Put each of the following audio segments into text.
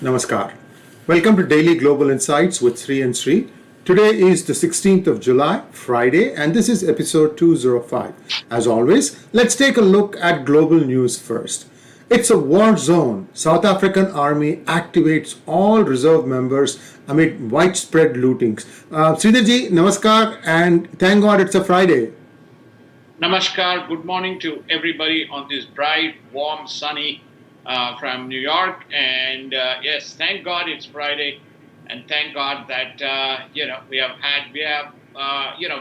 Namaskar. Welcome to Daily Global Insights with Sree and Sree. Today is the 16th of July, Friday, and this is episode 205. As always, let's take a look at global news first. It's a war zone. South African army activates all reserve members amid widespread lootings. Sridharji, namaskar, and thank God it's a Friday. Namaskar. Good morning to everybody on this bright, warm, sunny from New York. And yes, thank God it's Friday, and thank God that we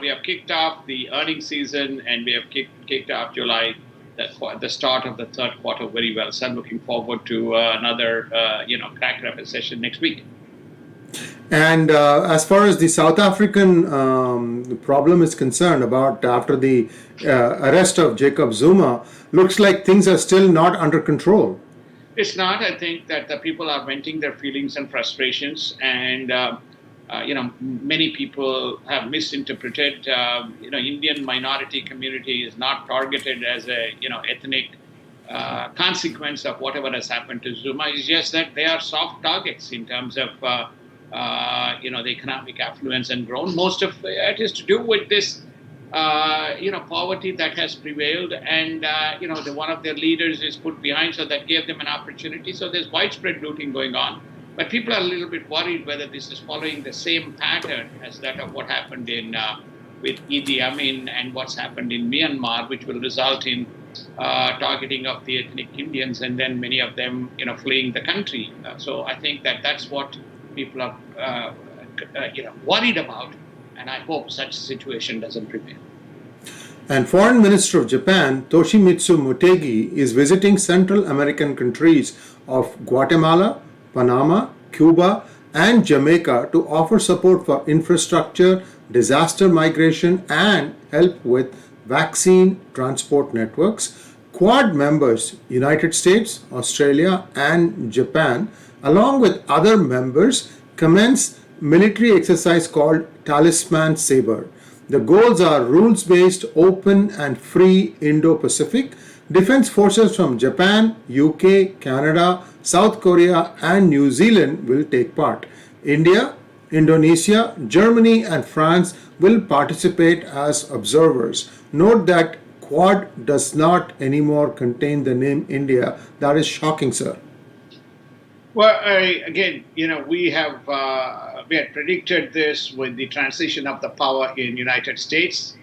have kicked off the earnings season, and we have kicked off July, the start of the third quarter very well. So I'm looking forward to another cracker of a session next week. And as far as the South African problem is concerned, about after the arrest of Jacob Zuma, looks like things are still not under control. It's not. I think that the people are venting their feelings and frustrations, and many people have misinterpreted. Indian minority community is not targeted as a ethnic consequence of whatever has happened to Zuma. It's just that they are soft targets in terms of the economic affluence and growth. Most of it is to do with this poverty that has prevailed, and one of their leaders is put behind, so that gave them an opportunity. So there's widespread looting going on, but people are a little bit worried whether this is following the same pattern as that of what happened in with Idi Amin and what's happened in Myanmar, which will result in targeting of the ethnic Indians, and then many of them fleeing the country. So I think that that's what people are worried about, and I hope such a situation doesn't prevail. And Foreign Minister of Japan, Toshimitsu Motegi, is visiting Central American countries of Guatemala, Panama, Cuba, and Jamaica to offer support for infrastructure, disaster migration, and help with vaccine transport networks. Quad members, United States, Australia, and Japan, along with other members, commence military exercise called Talisman Sabre. The goals are rules-based, open and free Indo-Pacific. Defense forces from Japan, UK, Canada, South Korea and New Zealand will take part. India, Indonesia, Germany and France will participate as observers. Note that Quad does not anymore contain the name India. That is shocking, sir. Well, we had predicted this with the transition of the power in United States.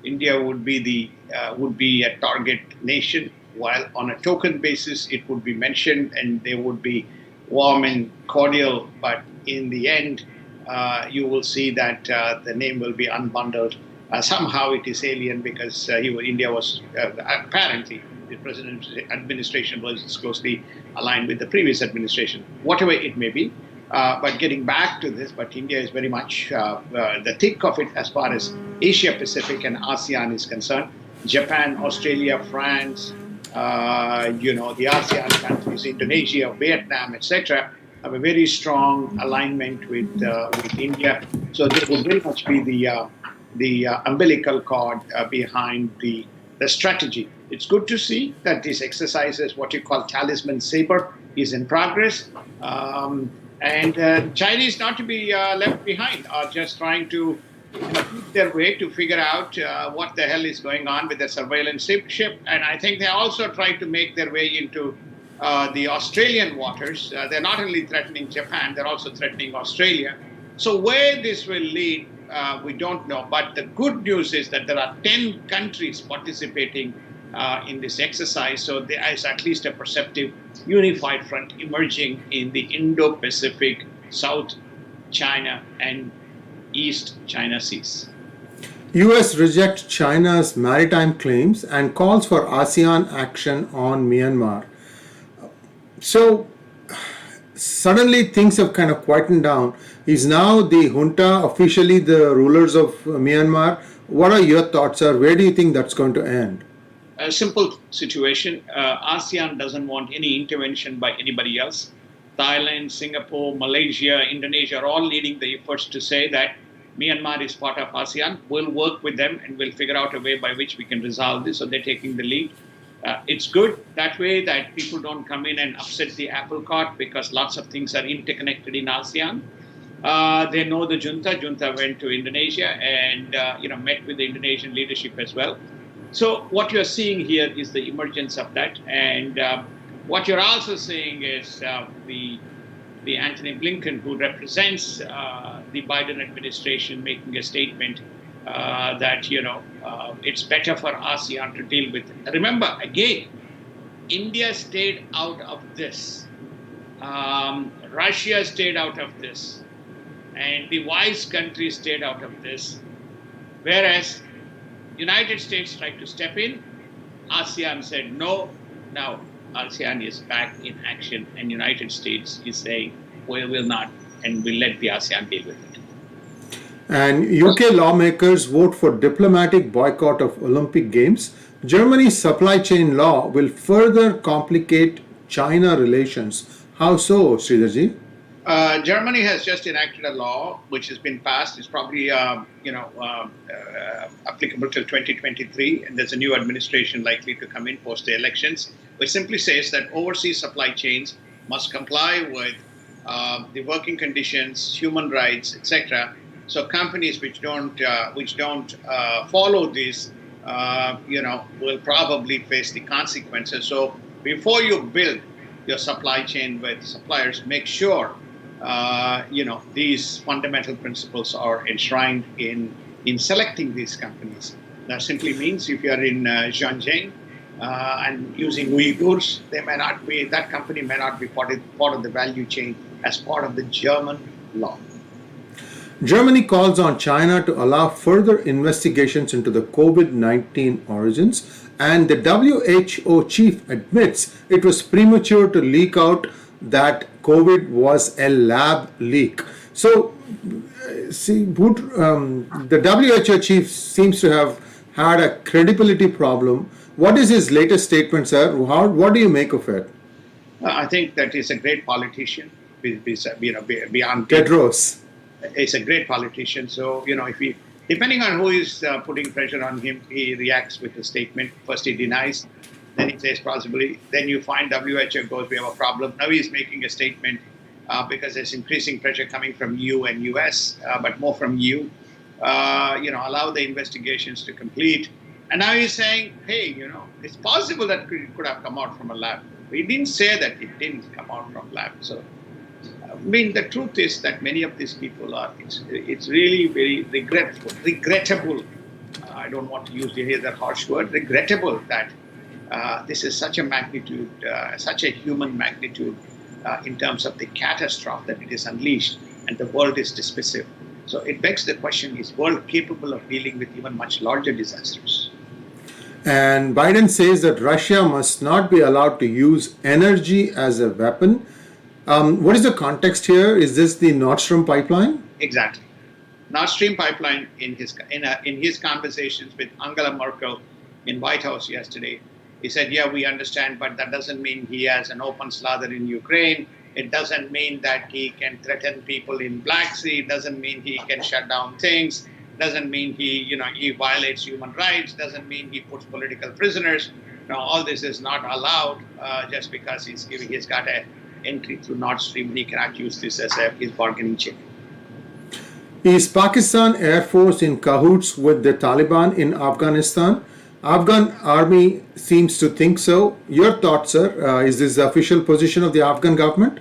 India would be a target nation, while on a token basis it would be mentioned and they would be warm and cordial. But in the end, you will see that the name will be unbundled. Somehow it is alien because India was apparently, the president's administration was closely aligned with the previous administration, whatever it may be. But getting back to this, but India is very much the thick of it as far as Asia Pacific and ASEAN is concerned. Japan, Australia, France, the ASEAN countries, Indonesia, Vietnam, etc., have a very strong alignment with India. So this will very much be the umbilical cord behind the strategy. It's good to see that this exercise, what you call Talisman Sabre, is in progress. And Chinese, not to be left behind, are just trying to keep their way to figure out what the hell is going on with the surveillance ship. And I think they also try to make their way into the Australian waters. They're not only threatening Japan, they're also threatening Australia. So where this will lead, we don't know. But the good news is that there are 10 countries participating in this exercise. So there is at least a perceptive unified front emerging in the Indo-Pacific, South China and East China Seas. US rejects China's maritime claims and calls for ASEAN action on Myanmar. So suddenly things have kind of quietened down. Is now the junta officially the rulers of Myanmar? What are your thoughts, sir? Where do you think that's going to end? A simple situation. ASEAN doesn't want any intervention by anybody else. Thailand, Singapore, Malaysia, Indonesia are all leading the efforts to say that Myanmar is part of ASEAN. We'll work with them and we'll figure out a way by which we can resolve this. So they're taking the lead. It's good that way that people don't come in and upset the apple cart because lots of things are interconnected in ASEAN. They know the junta. Junta went to Indonesia and met with the Indonesian leadership as well. So what you're seeing here is the emergence of that, and what you're also seeing is the Antony Blinken, who represents the Biden administration, making a statement that it's better for ASEAN to deal with it. Remember, again, India stayed out of this. Russia stayed out of this. And the wise countries stayed out of this. Whereas United States tried to step in, ASEAN said no. Now ASEAN is back in action, and United States is saying we will not, and we'll let the ASEAN deal with it. And UK lawmakers vote for diplomatic boycott of Olympic Games. Germany's supply chain law will further complicate China relations. How so, Sridharji? Germany has just enacted a law which has been passed. It's probably applicable till 2023, and there's a new administration likely to come in post the elections, which simply says that overseas supply chains must comply with the working conditions, human rights, etc. So companies which don't follow this, will probably face the consequences. So before you build your supply chain with suppliers, make sure these fundamental principles are enshrined in selecting these companies. That simply means if you are in Xinjiang and using Uyghurs, that company may not be part of the value chain as part of the German law. Germany calls on China to allow further investigations into the COVID-19 origins, and the WHO chief admits it was premature to leak out that COVID was a lab leak. So, the WHO chief seems to have had a credibility problem. What is his latest statement, sir? What do you make of it? I think that he's a great politician. Beyond Tedros. He's a great politician. So, if he, depending on who is putting pressure on him, he reacts with a statement. First he denies, then he says possibly, then you find WHO goes, we have a problem. Now he's making a statement because there's increasing pressure coming from EU and US, but more from EU. Allow the investigations to complete. And now he's saying, hey, it's possible that it could have come out from a lab. He didn't say that it didn't come out from lab. So, the truth is that many of these people it's really very regrettable. I don't want to use that harsh word, regrettable that this is such a magnitude, such a human magnitude in terms of the catastrophe that it is unleashed, and the world is dismissive. So it begs the question, is the world capable of dealing with even much larger disasters? And Biden says that Russia must not be allowed to use energy as a weapon. What is the context here? Is this the Nord Stream pipeline? Exactly. Nord Stream pipeline, in his conversations with Angela Merkel in White House yesterday, he said, yeah, we understand, but that doesn't mean he has an open slather in Ukraine. It doesn't mean that he can threaten people in Black Sea. It doesn't mean he can shut down things. Doesn't mean he violates human rights. Doesn't mean he puts political prisoners. All this is not allowed just because he's got an entry through Nord Stream. He cannot use this as his bargaining chip. Is Pakistan Air Force in cahoots with the Taliban in Afghanistan? Afghan army seems to think so. Your thoughts, sir? Is this the official position of the Afghan government?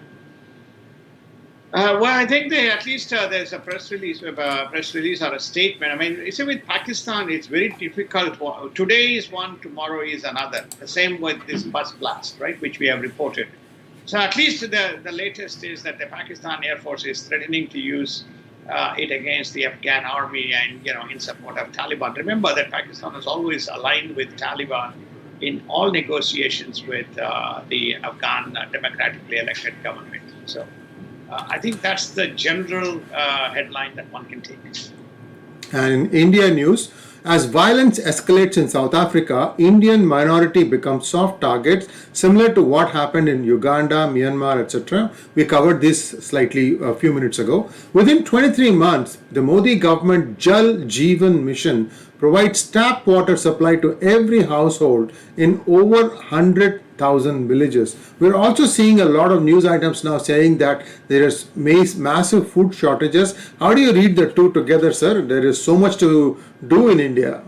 Well, I think at least there's a press release or a statement. With Pakistan, it's very difficult. Today is one, tomorrow is another. The same with this bus blast, right, which we have reported. So at least the latest is that the Pakistan Air Force is threatening to use it against the Afghan army and, in support of Taliban. Remember that Pakistan is always aligned with Taliban in all negotiations with the Afghan democratically elected government. So I think that's the general headline that one can take. And in India news, as violence escalates in South Africa, Indian minority becomes soft targets, similar to what happened in Uganda, Myanmar, etc. We covered this slightly a few minutes ago. Within 23 months, the Modi government Jal Jeevan mission provides tap water supply to every household in over 100,000 villages. We're also seeing a lot of news items now saying that there is massive food shortages. How do you read the two together, sir? There is so much to do in India.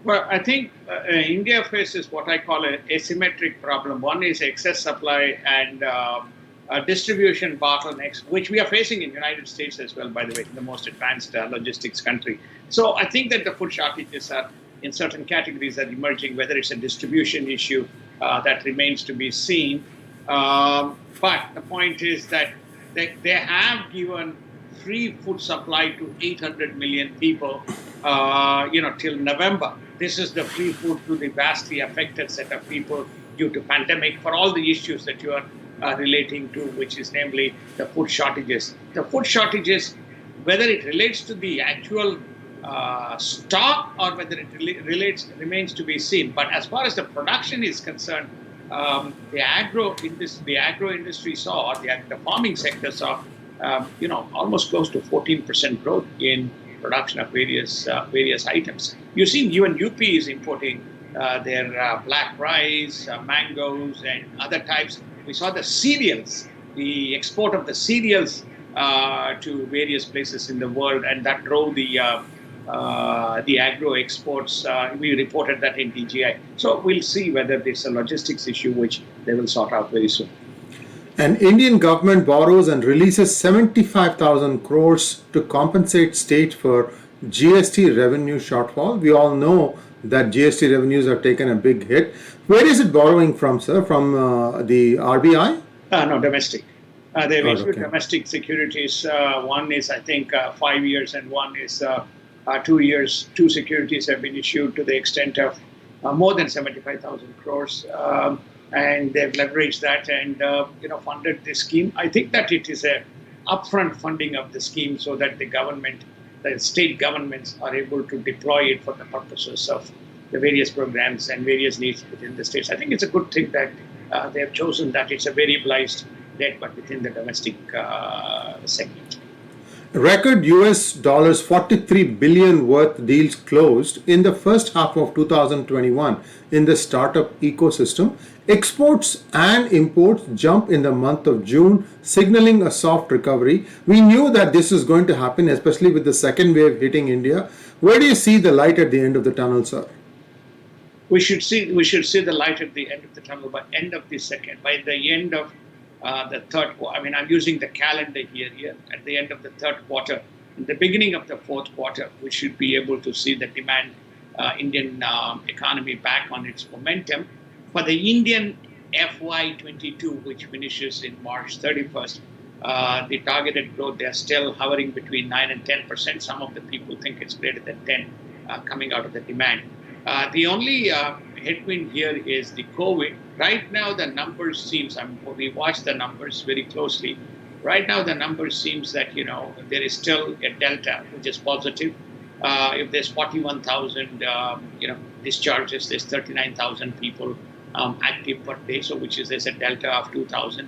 Well, I think India faces what I call an asymmetric problem. One is excess supply and distribution bottlenecks, which we are facing in the United States as well, by the way, the most advanced logistics country. So I think that the food shortages are in certain categories are emerging, whether it's a distribution issue that remains to be seen. But the point is that they have given free food supply to 800 million people, till November. This is the free food to the vastly affected set of people due to pandemic for all the issues that you are relating to, which is namely the food shortages. The food shortages, whether it relates to the actual stock or whether it remains to be seen. But as far as the production is concerned, the agro industry saw, the farming sector saw, almost close to 14% growth in production of various items. You've seen even UP is importing their black rice, mangoes, and other types. We saw the cereals, the export of the cereals to various places in the world, and that drove the agro exports. We reported that in DGI. So we'll see whether it's a logistics issue, which they will sort out very soon. An Indian government borrows and releases 75,000 crores to compensate state for GST revenue shortfall. We all know that GST revenues have taken a big hit. Where is it borrowing from, sir? From the RBI? No, domestic. They've issued domestic securities. One is, I think, 5 years, and one is 2 years. Two securities have been issued to the extent of more than 75,000 crores. And they've leveraged that and funded this scheme. I think that it is a upfront funding of the scheme so that the state governments are able to deploy it for the purposes of the various programs and various needs within the states. I think it's a good thing that they have chosen that. It's a variabilized debt, but within the domestic segment. Record US dollars 43 billion worth deals closed in the first half of 2021 in the startup ecosystem. Exports and imports jump in the month of June, signaling a soft recovery. We knew that this is going to happen, especially with the second wave hitting India. Where do you see the light at the end of the tunnel, sir? We should see the light at the end of the tunnel by the end of the third quarter. I mean, I'm using the calendar here. At the end of the third quarter, in the beginning of the fourth quarter, we should be able to see the Indian economy back on its momentum. For the Indian FY22, which finishes in March 31st, the targeted growth, they're still hovering between 9 and 10%. Some of the people think it's greater than 10 coming out of the demand. The only headwind here is the COVID. Right now, the numbers seems, we watch the numbers very closely. Right now, the numbers seems that, there is still a delta, which is positive. If there's 41,000, discharges, there's 39,000 people active per day, so there's a delta of 2,000.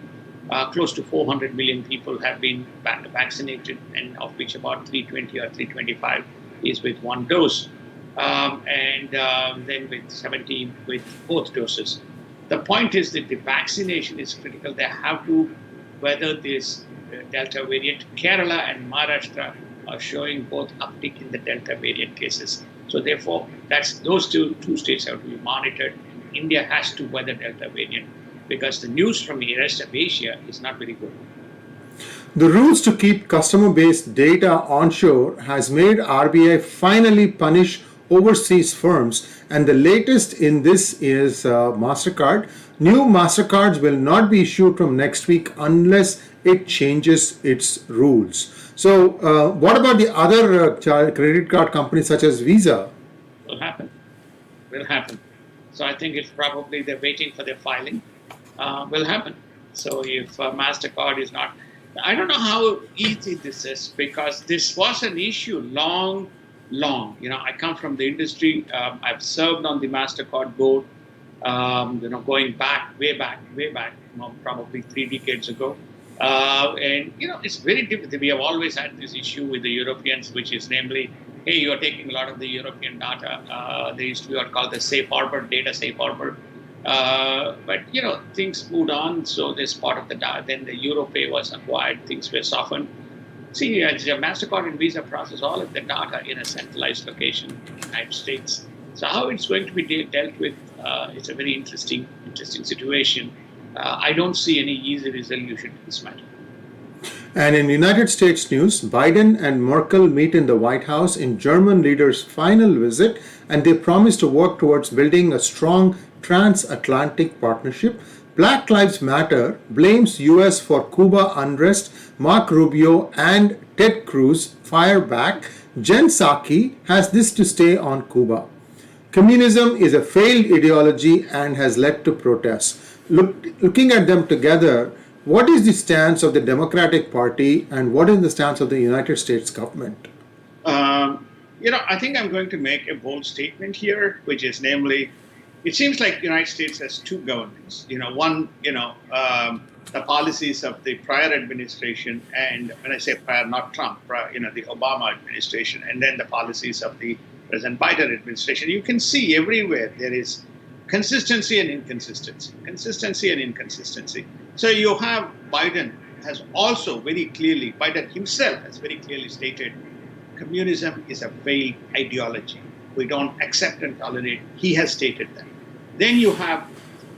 Close to 400 million people have been vaccinated, and of which about 320 or 325 is with one dose, and then with 70 with both doses. The point is that the vaccination is critical. They have to weather this Delta variant. Kerala and Maharashtra are showing both uptick in the Delta variant cases. So therefore, those two states have to be monitored. India has to weather Delta variant because the news from the rest of Asia is not very good. The rules to keep customer-based data onshore has made RBI finally punish overseas firms, and the latest in this is Mastercard. New Mastercards will not be issued from next week unless it changes its rules. So what about the other credit card companies such as Visa? Will happen. So I think it's probably they're waiting for their filing. Will happen. So if Mastercard is not, I don't know how easy this is because this was an issue long. I come from the industry. I've served on the Mastercard board. Going way back, probably 3 decades ago. And it's very difficult. We have always had this issue with the Europeans, which is namely hey, you're taking a lot of the European data. There used to be what called the safe harbor, data safe harbor. But things moved on. So this part of the data, then the Europay was acquired. Things were softened. See, the Mastercard and Visa process all of the data in a centralized location in the United States. So how it's going to be dealt with, it's a very interesting situation. I don't see any easy resolution to this matter. And in United States news, Biden and Merkel meet in the White House in German leader's final visit, and they promise to work towards building a strong transatlantic partnership. Black Lives Matter blames US for Cuba unrest. Mark Rubio and Ted Cruz fire back. Jen Psaki has this to say on Cuba. Communism is a failed ideology and has led to protests. Looking at them together, what is the stance of the Democratic Party and what is the stance of the United States government? I think I'm going to make a bold statement here, which is namely, it seems like the United States has two governments. One, the policies of the prior administration, and when I say prior, not Trump, the Obama administration, and then the policies of the President Biden administration. You can see everywhere there is consistency and inconsistency, consistency and inconsistency. So you have Biden has also Biden himself has very clearly stated, communism is a failed ideology. We don't accept and tolerate. He has stated that. Then you have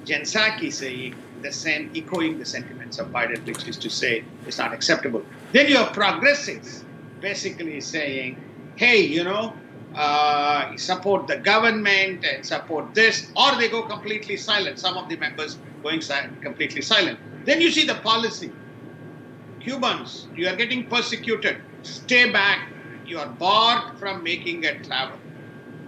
Jen Psaki saying the same, echoing the sentiments of Biden, which is to say it's not acceptable. Then you have progressives basically saying, hey, support the government and support this, or they go completely silent. Some of the members going completely silent. Then you see the policy. Cubans, you are getting persecuted. Stay back. You are barred from making a travel.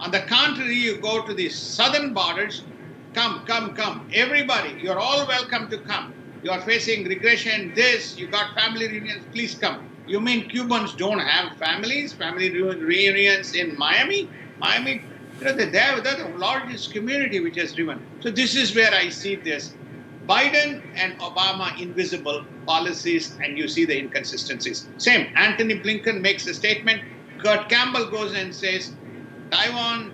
On the contrary, you go to the southern borders. Come. Everybody, you're all welcome to come. You are facing regression, you got family reunions, please come. You mean Cubans don't have families, family reunions in Miami? Miami, they're the largest community which has driven. So this is where I see this. Biden and Obama invisible policies, and you see the inconsistencies. Same, Antony Blinken makes a statement. Kurt Campbell goes and says, Taiwan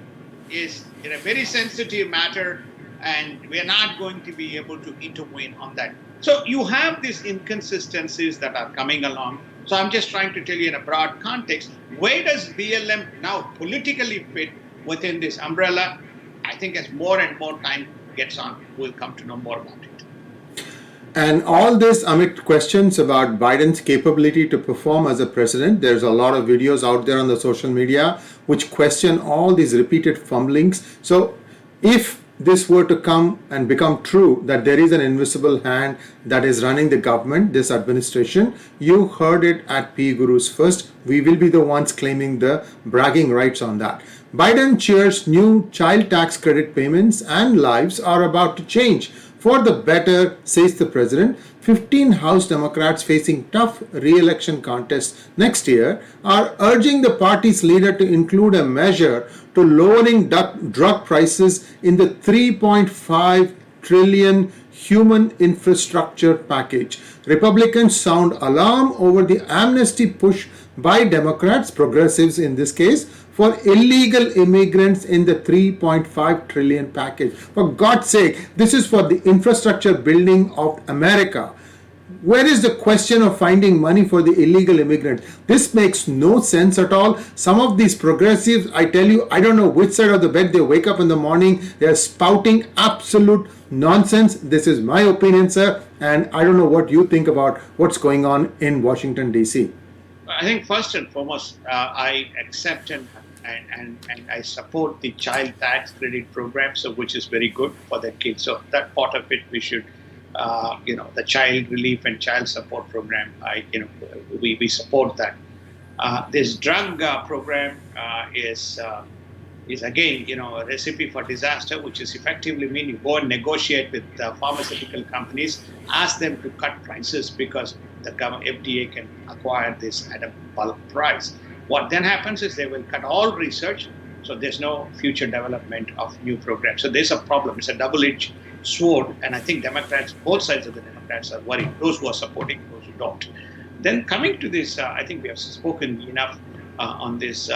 is in a very sensitive matter, and we are not going to be able to intervene on that. So you have these inconsistencies that are coming along. So I'm just trying to tell you in a broad context, where does BLM now politically fit within this umbrella? I think as more and more time gets on, we'll come to know more about it. And all this amid questions about Biden's capability to perform as a president. There's a lot of videos out there on the social media which question all these repeated fumblings. So if this were to come and become true, that there is an invisible hand that is running the government, this administration, you heard it at PGurus first. We will be the ones claiming the bragging rights on that. Biden cheers new child tax credit payments and lives are about to change for the better, says the president. 15 House Democrats facing tough re-election contests next year are urging the party's leader to include a measure to lowering drug prices in the $3.5 trillion human infrastructure package. Republicans sound alarm over the amnesty push by Democrats, progressives in this case, for illegal immigrants in the $3.5 trillion package. For God's sake, this is for the infrastructure building of America. Where is the question of finding money for the illegal immigrant? This makes no sense at all. Some of these progressives, I tell you, I don't know which side of the bed they wake up in the morning. They are spouting absolute nonsense. This is my opinion, sir, and I don't know what you think about what's going on in Washington, D.C. I think first and foremost, I accept and I support the child tax credit program, so which is very good for the kids. So that part of it, we should, the child relief and child support program, we support that. This drug program is again, a recipe for disaster, which is effectively mean you go and negotiate with pharmaceutical companies, ask them to cut prices because the FDA can acquire this at a bulk price. What then happens is they will cut all research, so there's no future development of new programs. So there's a problem. It's a double-edged sword, and I think Democrats, both sides of the Democrats are worried, those who are supporting, those who don't. Then coming to this, I think we have spoken enough. on this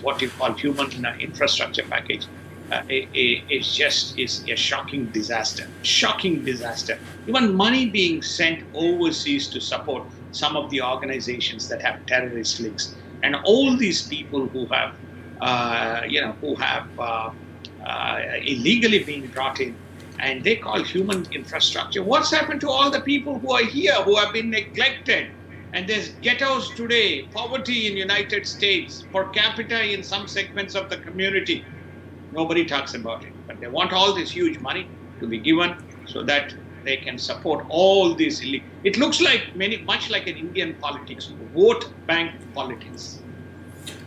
what you call human infrastructure package. It's just is a shocking disaster. Shocking disaster. Even money being sent overseas to support some of the organizations that have terrorist links, and all these people who have, illegally been brought in, and they call human infrastructure. What's happened to all the people who are here who have been neglected? And there's ghettos today, poverty in United States, per capita in some segments of the community. Nobody talks about it, but they want all this huge money to be given so that they can support all these illegal. It looks like much like an Indian politics, vote bank politics.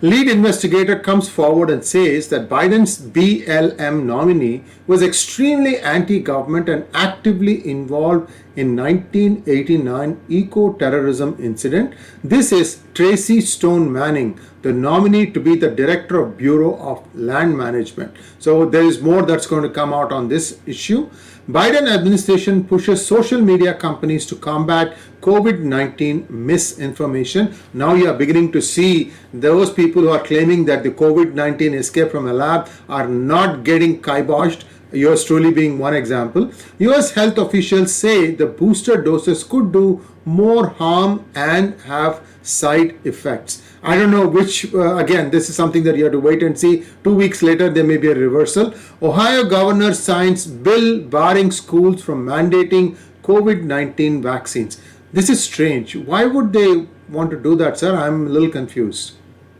Lead investigator comes forward and says that Biden's BLM nominee was extremely anti-government and actively involved in 1989 eco-terrorism incident. This is Tracy Stone Manning, the nominee to be the director of Bureau of Land Management. So there is more that's going to come out on this issue. Biden administration pushes social media companies to combat COVID-19 misinformation. Now you are beginning to see those people who are claiming that the COVID-19 escaped from a lab are not getting kiboshed. Yours truly being one example. US health officials say the booster doses could do more harm and have side effects. I don't know which, again, this is something that you have to wait and see. 2 weeks later, there may be a reversal. Ohio governor signs bill barring schools from mandating COVID-19 vaccines. This is strange. Why would they want to do that, sir? I'm a little confused.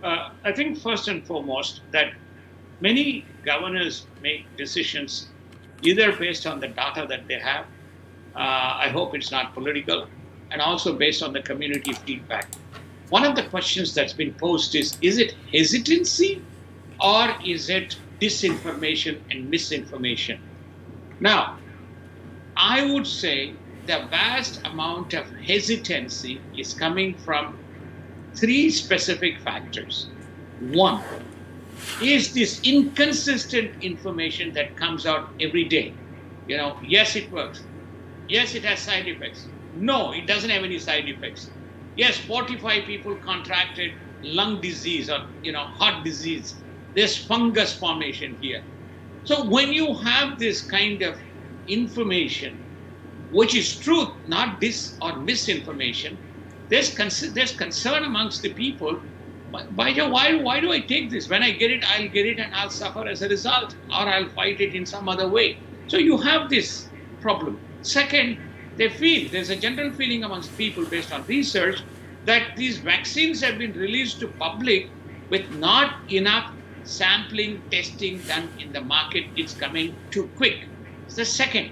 I think first and foremost that many governors make decisions either based on the data that they have. I hope it's not political, and also based on the community feedback. One of the questions that's been posed is it hesitancy or is it disinformation and misinformation? Now, I would say the vast amount of hesitancy is coming from three specific factors. One is this inconsistent information that comes out every day. Yes, it works. Yes, it has side effects. No, it doesn't have any side effects. Yes, 45 people contracted lung disease or heart disease. There's fungus formation here. So when you have this kind of information, which is truth, not dis or misinformation, there's concern amongst the people. Why do I take this? When I get it, I'll get it and I'll suffer as a result, or I'll fight it in some other way. So you have this problem. Second, there's a general feeling amongst people based on research that these vaccines have been released to public with not enough sampling, testing done in the market. It's coming too quick. It's the second.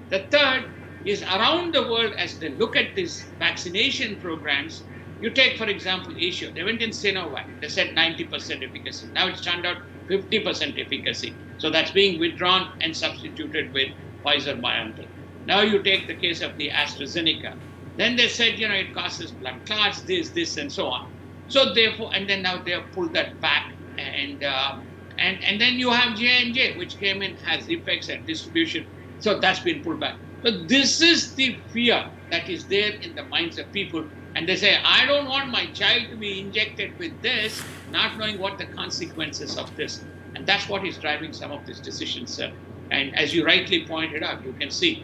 The third is around the world, as they look at these vaccination programs, you take, for example, Asia. They went in Sinovac. They said 90% efficacy. Now it's turned out 50% efficacy. So that's being withdrawn and substituted with Pfizer-BioNTech. Now you take the case of the AstraZeneca. Then they said, it causes blood clots, this, and so on. So therefore, and then now they have pulled that back, and then you have J&J, which came in, has effects and distribution. So that's been pulled back. So this is the fear that is there in the minds of people. And they say, I don't want my child to be injected with this, not knowing what the consequences of this. And that's what is driving some of these decisions, sir. And as you rightly pointed out, you can see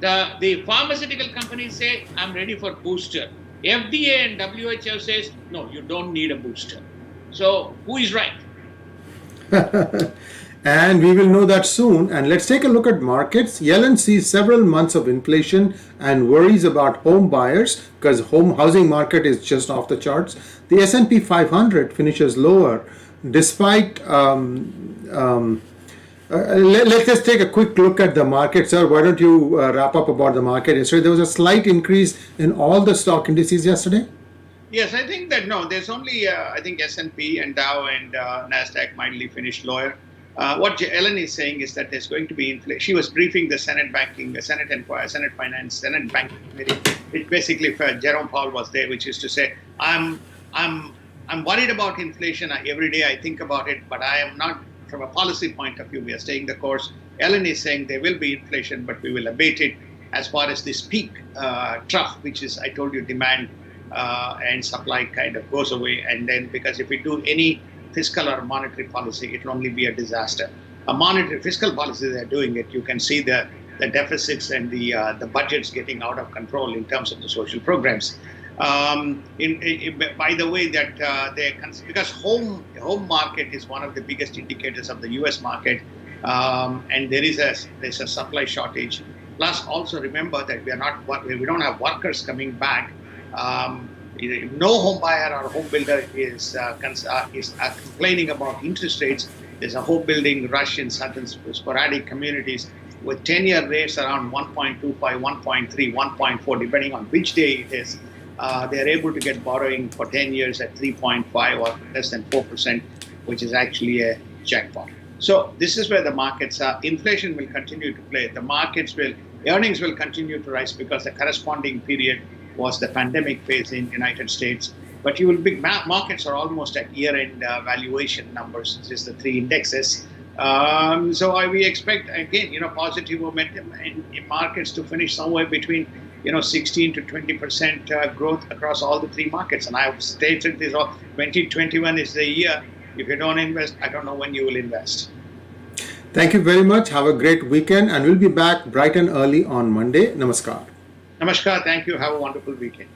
the pharmaceutical companies say, I'm ready for booster. FDA and WHO says, no, you don't need a booster. So who is right? And we will know that soon. And let's take a look at markets. Yellen sees several months of inflation and worries about home buyers because housing market is just off the charts. The S&P 500 finishes lower despite let's just take a quick look at the market, sir. Why don't you wrap up about the market yesterday? There was a slight increase in all the stock indices yesterday. Yes, I think that there's only I think S&P and Dow and Nasdaq mildly finished lower. What Ellen is saying is that there's going to be inflation. She was briefing the Senate Banking, the Senate Inquiry, Senate Finance, Senate Banking Committee. It basically, Jerome Powell was there, which is to say, I'm worried about inflation every day. I think about it, but I am not. From a policy point of view, we are staying the course. Ellen is saying there will be inflation, but we will abate it as far as this peak trough, which is, I told you, demand and supply kind of goes away. And then because if we do any fiscal or monetary policy, it will only be a disaster. A monetary fiscal policy, they're doing it. You can see the deficits and the budgets getting out of control in terms of the social programs. By the way, that because home market is one of the biggest indicators of the U.S. market, and there's a supply shortage. Plus, also remember that we don't have workers coming back. No home buyer or home builder is complaining about interest rates. There's a home building rush in certain sporadic communities with 10-year rates around 1.25, 1.3, 1.4, depending on which day it is. They're able to get borrowing for 10 years at 3.5 or less than 4%, which is actually a jackpot. So this is where the markets are. Inflation will continue to play. Earnings will continue to rise because the corresponding period was the pandemic phase in the United States. But markets are almost at year-end valuation numbers, which is the three indexes. So we expect, again, positive momentum in markets to finish somewhere between 16 to 20% growth across all the three markets. And I have stated this, 2021 is the year. If you don't invest, I don't know when you will invest. Thank you very much. Have a great weekend, and we'll be back bright and early on Monday. Namaskar. Namaskar. Thank you. Have a wonderful weekend.